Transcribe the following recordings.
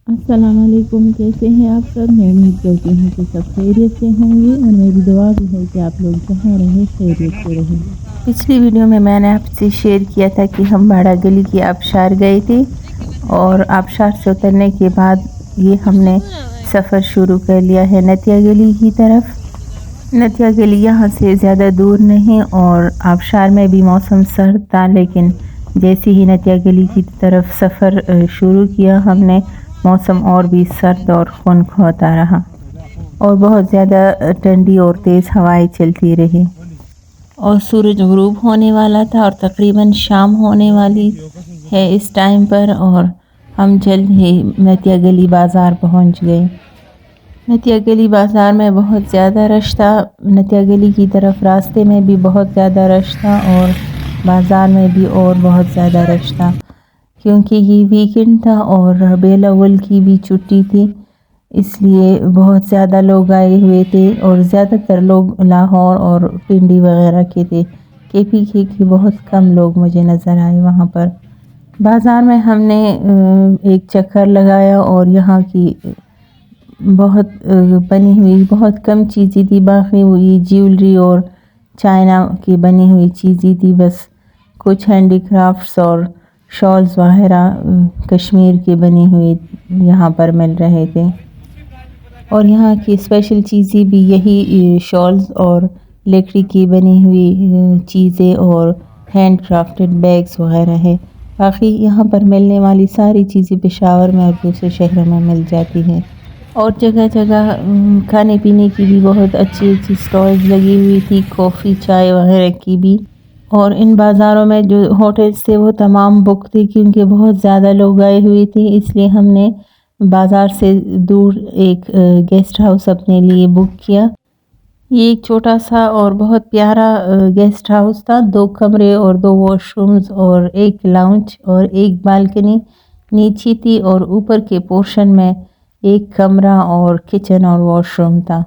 السلام علیکم، کیسے ہیں آپ سب؟ میں امید کرتی ہوں کہ سب خیریت سے ہوں گے اور میری دعا بھی ہے کہ آپ لوگ جہاں رہیں خیریت سے رہیں۔ پچھلی ویڈیو میں نے آپ سے شیئر کیا تھا کہ ہم باڑہ گلی کی آبشار گئے تھے اور آبشار سے اترنے کے بعد ہم نے سفر شروع کر لیا ہے نتیا گلی کی طرف۔ نتیا گلی یہاں سے زیادہ دور نہیں اور آبشار میں بھی موسم سرد تھا، لیکن جیسے ہی نتیا گلی کی طرف سفر شروع کیا ہم نے موسم اور بھی سرد اور خنک ہوتا رہا اور بہت زیادہ ٹھنڈی اور تیز ہوائیں چلتی رہی اور سورج غروب ہونے والا تھا اور تقریباً شام ہونے والی ہے اس ٹائم پر، اور ہم جلد ہی نتیا گلی بازار پہنچ گئے۔ نتیا گلی بازار میں بہت زیادہ رش تھا، نتیا گلی کی طرف راستے میں بھی بہت زیادہ رش تھا اور بازار میں بھی اور بہت زیادہ رش تھا، کیونکہ یہ ویکنڈ تھا اور ربیع الاول کی بھی چھٹی تھی، اس لیے بہت زیادہ لوگ آئے ہوئے تھے اور زیادہ تر لوگ لاہور اور پنڈی وغیرہ کے تھے۔ KPK کے بہت کم لوگ مجھے نظر آئے وہاں پر۔ بازار میں ہم نے ایک چکر لگایا اور یہاں کی بہت بنی ہوئی بہت کم چیزیں تھی، باقی ہوئی جیولری اور چائنا کی بنی ہوئی چیزیں تھی، بس کچھ ہینڈی کرافٹس اور شالز وغیرہ کشمیر کی بنی ہوئی یہاں پر مل رہے تھے، اور یہاں کی اسپیشل چیزیں بھی یہی شالز اور لکڑی کی بنی ہوئی چیزیں اور ہینڈ کرافٹڈ بیگز وغیرہ ہے۔ باقی یہاں پر ملنے والی ساری چیزیں پشاور میں اور دوسرے شہروں میں مل جاتی ہیں، اور جگہ جگہ کھانے پینے کی بھی بہت اچھی اچھی سٹالز لگی ہوئی تھی، کافی چائے وغیرہ کی بھی، اور ان بازاروں میں جو ہوٹلز تھے وہ تمام بک تھے کیونکہ بہت زیادہ لوگ آئے ہوئے تھے، اس لیے ہم نے بازار سے دور ایک گیسٹ ہاؤس اپنے لیے بک کیا۔ یہ ایک چھوٹا سا اور بہت پیارا گیسٹ ہاؤس تھا، 2 کمرے اور 2 واش رومز اور ایک لاؤنج اور ایک بالکنی نیچے تھی، اور اوپر کے پورشن میں ایک کمرہ اور کچن اور واش روم تھا،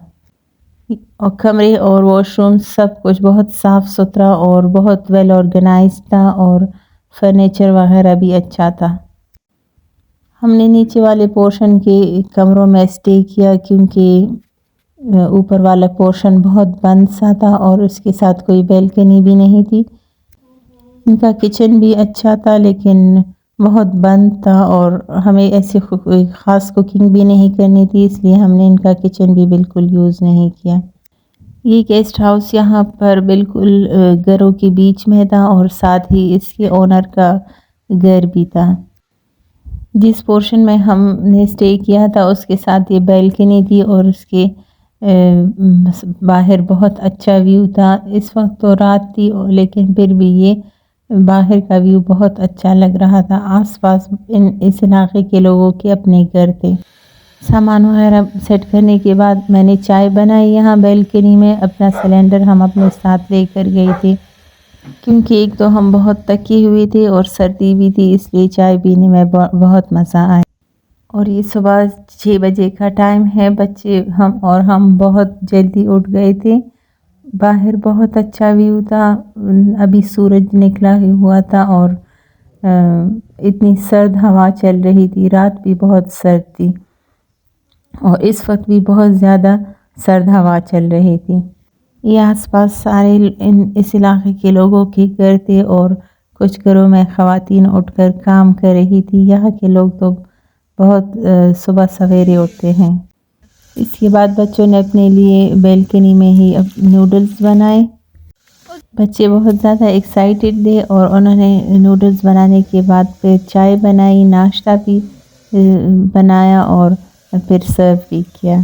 اور کمرے اور واش روم سب کچھ بہت صاف ستھرا اور بہت ویل آرگنائزڈ تھا، اور فرنیچر وغیرہ بھی اچھا تھا۔ ہم نے نیچے والے پورشن کے کمروں میں اسٹے کیا کیونکہ اوپر والا پورشن بہت بند سا تھا اور اس کے ساتھ کوئی بیلکنی بھی نہیں تھی۔ ان کا کچن بھی اچھا تھا لیکن بہت بند تھا اور ہمیں ایسی کوئی خاص کوکنگ بھی نہیں کرنی تھی، اس لیے ہم نے ان کا کچن بھی بالکل یوز نہیں کیا۔ یہ گیسٹ ہاؤس یہاں پر بالکل گھروں کے بیچ میں تھا اور ساتھ ہی اس کے اونر کا گھر بھی تھا۔ جس پورشن میں ہم نے اسٹے کیا تھا اس کے ساتھ یہ بیلکنی تھی اور اس کے باہر بہت اچھا ویو تھا۔ اس وقت تو رات تھی لیکن پھر بھی یہ باہر کا ویو بہت اچھا لگ رہا تھا، آس پاس اس علاقے کے لوگوں کے اپنے گھر تھے۔ سامان وغیرہ سیٹ کرنے کے بعد میں نے چائے بنائی یہاں بیلکنی میں، اپنا سلنڈر ہم اپنے ساتھ لے کر گئے تھے کیونکہ ایک تو ہم بہت تھکے ہوئے تھے اور سردی بھی تھی، اس لیے چائے پینے میں بہت مزہ آیا، اور یہ صبح 6 بجے کا ٹائم ہے، بچے ہم بہت جلدی اٹھ گئے تھے۔ باہر بہت اچھا ویو تھا، ابھی سورج نکلا ہوا تھا اور اتنی سرد ہوا چل رہی تھی، رات بھی بہت سرد تھی اور اس وقت بھی بہت زیادہ سرد ہوا چل رہی تھی۔ یہ آس پاس سارے اس علاقے کے لوگوں کے گھر تھے اور کچھ گھروں میں خواتین اٹھ کر کام کر رہی تھی۔ یہاں کے لوگ تو بہت صبح سویرے اٹھتے ہیں۔ اس کے بعد بچوں نے اپنے لیے بیلکنی میں ہی نوڈلز بنائے، بچے بہت زیادہ ایکسائٹڈ تھے اور انہوں نے نوڈلز بنانے کے بعد پھر چائے بنائی، ناشتہ بھی بنایا اور پھر سرو بھی کیا۔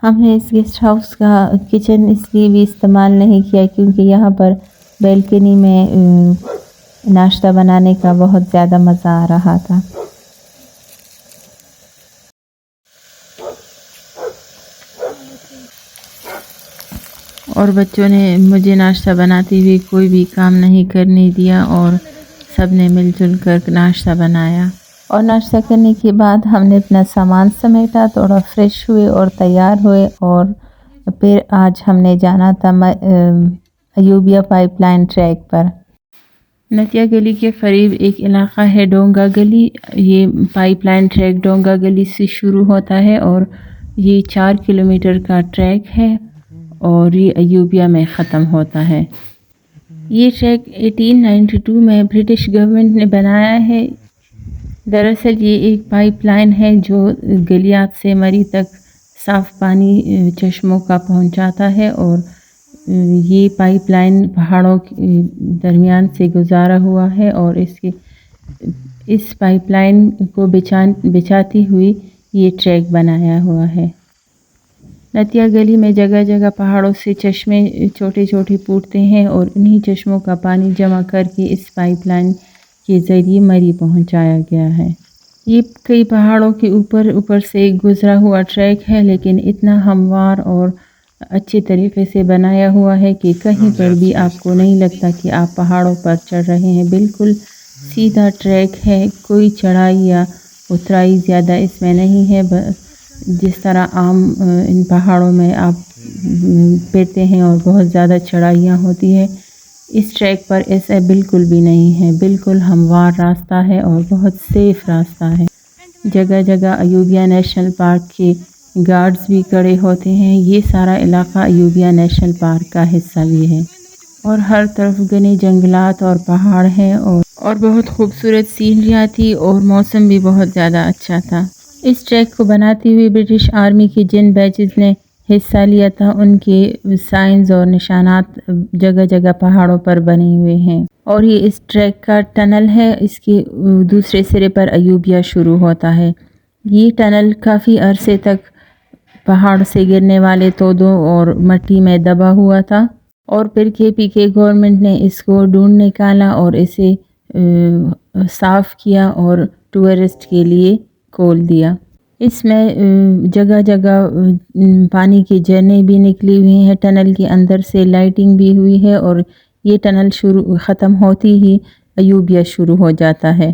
ہم نے اس گیسٹ ہاؤس کا کچن اس لیے بھی استعمال نہیں کیا کیونکہ یہاں پر بیلکنی میں ناشتہ بنانے کا بہت زیادہ مزہ آ رہا تھا۔ اور بچوں نے مجھے ناشتہ بناتے ہوئے کوئی بھی کام نہیں کرنے دیا اور سب نے مل جل کر ناشتہ بنایا، اور ناشتہ کرنے کے بعد ہم نے اپنا سامان سمیٹا، تھوڑا فریش ہوئے اور تیار ہوئے، اور پھر آج ہم نے جانا تھا ایوبیا پائپ لائن ٹریک پر۔ نتیا گلی کے قریب ایک علاقہ ہے ڈونگا گلی. یہ پائپ لائن ٹریک ڈونگا گلی سے شروع ہوتا ہے اور یہ 4 کلومیٹر کا ٹریک ہے اور یہ ایوبیا میں ختم ہوتا ہے. یہ ٹریک 1892 میں برٹش گورنمنٹ نے بنایا ہے. دراصل یہ ایک پائپ لائن ہے جو گلیات سے مری تک صاف پانی چشموں کا پہنچاتا ہے اور یہ پائپ لائن پہاڑوں کے درمیان سے گزارا ہوا ہے اور اس پائپ لائن کو بچھاتی ہوئی یہ ٹریک بنایا ہوا ہے. نتیا گلی میں جگہ جگہ پہاڑوں سے چشمے چھوٹے چھوٹے پھوٹتے ہیں اور انہی چشموں کا پانی جمع کر کے اس پائپ لائن کے ذریعے مری پہنچایا گیا ہے. یہ کئی پہاڑوں کے اوپر سے گزرا ہوا ٹریک ہے لیکن اتنا ہموار اور اچھے طریقے سے بنایا ہوا ہے کہ کہیں پر بھی آپ کو نہیں لگتا کہ آپ پہاڑوں پر چڑھ رہے ہیں. بالکل سیدھا ٹریک ہے، کوئی چڑھائی یا اترائی زیادہ اس میں نہیں ہے. جس طرح عام ان پہاڑوں میں آپ پڑتے ہیں اور بہت زیادہ چڑھائیاں ہوتی ہے، اس ٹریک پر ایسا بالکل بھی نہیں ہے. بالکل ہموار راستہ ہے اور بہت سیف راستہ ہے. جگہ جگہ ایوبیا نیشنل پارک کے گارڈز بھی کھڑے ہوتے ہیں. یہ سارا علاقہ ایوبیا نیشنل پارک کا حصہ بھی ہے اور ہر طرف گھنے جنگلات اور پہاڑ ہیں اور بہت خوبصورت سینریاں تھی اور موسم بھی بہت زیادہ اچھا تھا. اس ٹریک کو بناتے ہوئے برٹش آرمی کے جن بیچز نے حصہ لیا تھا ان کے سائنز اور نشانات جگہ جگہ پہاڑوں پر بنے ہوئے ہیں. اور یہ اس ٹریک کا ٹنل ہے، اس کے دوسرے سرے پر ایوبیا شروع ہوتا ہے. یہ ٹنل کافی عرصے تک پہاڑ سے گرنے والے تودوں اور مٹی میں دبا ہوا تھا اور پھر KPK گورنمنٹ نے اس کو ڈھونڈ نکالا اور اسے صاف کیا اور ٹورسٹ کے لیے کھول دیا. اس میں جگہ جگہ پانی کے جھرنے بھی نکلی ہوئی ہیں. ٹنل کے اندر سے لائٹنگ بھی ہوئی ہے اور یہ ٹنل ختم ہوتی ہی ایوبیا شروع ہو جاتا ہے.